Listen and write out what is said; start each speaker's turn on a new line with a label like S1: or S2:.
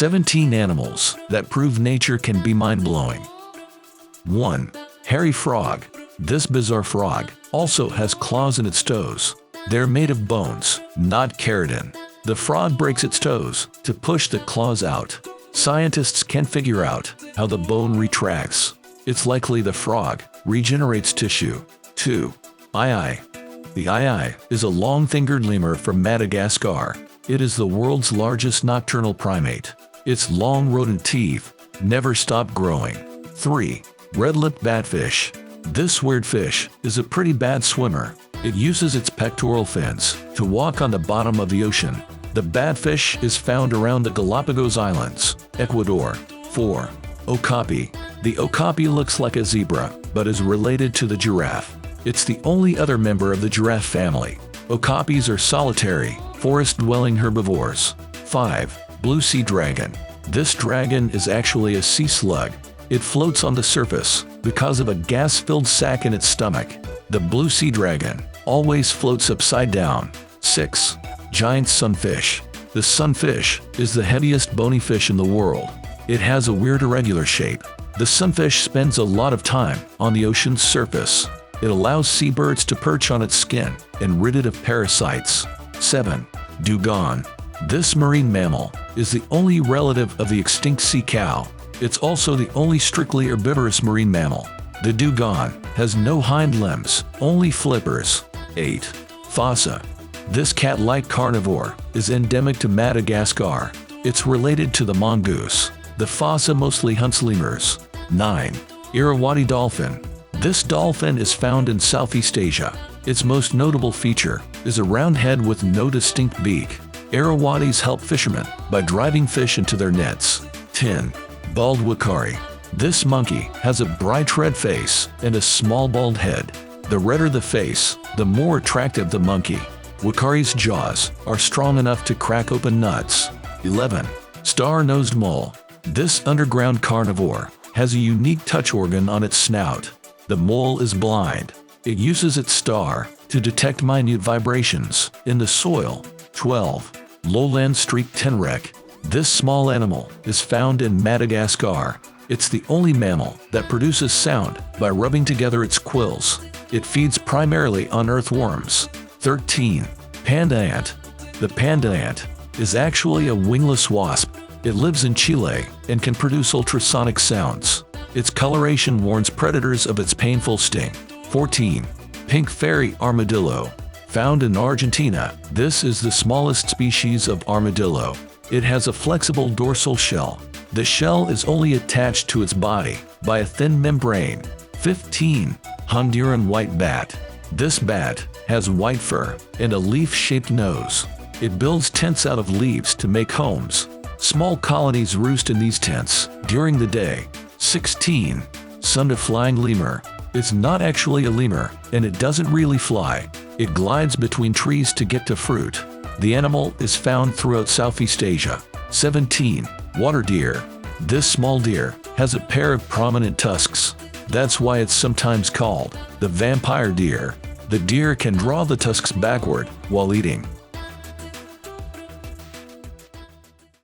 S1: 17 animals that prove nature can be mind-blowing. 1. Hairy frog. This bizarre frog also has claws in its toes. They're made of bones, not keratin. The frog breaks its toes to push the claws out. Scientists can't figure out how the bone retracts. It's likely the frog regenerates tissue. 2. Aye. The aye is a long-fingered lemur from Madagascar. It is the world's largest nocturnal primate. Its long rodent teeth never stop growing. 3. Red-lipped batfish. This weird fish is a pretty bad swimmer. It uses its pectoral fins to walk on the bottom of the ocean. The batfish is found around the Galapagos Islands, Ecuador. 4. Okapi. The okapi looks like a zebra, but is related to the giraffe. It's the only other member of the giraffe family. Okapis are solitary, forest-dwelling herbivores. 5. Blue sea dragon. This dragon is actually a sea slug. It floats on the surface because of a gas-filled sac in its stomach. The blue sea dragon always floats upside down. 6. Giant sunfish. The sunfish is the heaviest bony fish in the world. It has a weird irregular shape. The sunfish spends a lot of time on the ocean's surface. It allows seabirds to perch on its skin and rid it of parasites. 7. Dugong. This marine mammal is the only relative of the extinct sea cow. It's also the only strictly herbivorous marine mammal. The dugong has no hind limbs, only flippers. 8. Fossa. This cat-like carnivore is endemic to Madagascar. It's related to the mongoose. The fossa mostly hunts lemurs. 9. Irrawaddy dolphin. This dolphin is found in Southeast Asia. Its most notable feature is a round head with no distinct beak. Irrawaddys help fishermen by driving fish into their nets. 10. Bald uakari. This monkey has a bright red face and a small bald head. The redder the face, the more attractive the monkey. Uakari's jaws are strong enough to crack open nuts. 11. Star-nosed mole. This underground carnivore has a unique touch organ on its snout. The mole is blind. It uses its star to detect minute vibrations in the soil. 12. Lowland streaked tenrec. This small animal is found in Madagascar. It's the only mammal that produces sound by rubbing together its quills. It feeds primarily on earthworms. 13. Panda ant. The panda ant is actually a wingless wasp. It lives in Chile and can produce ultrasonic sounds. Its coloration warns predators of its painful sting. 14. Pink fairy armadillo. Found in Argentina, this is the smallest species of armadillo. It has a flexible dorsal shell. The shell is only attached to its body by a thin membrane. 15. Honduran white bat. This bat has white fur and a leaf-shaped nose. It builds tents out of leaves to make homes. Small colonies roost in these tents during the day. 16. Sunday-flying lemur. It's not actually a lemur, and it doesn't really fly. It glides between trees to get to fruit. The animal is found throughout Southeast Asia. 17. Water deer. This small deer has a pair of prominent tusks. That's why it's sometimes called the vampire deer. The deer can draw the tusks backward while eating.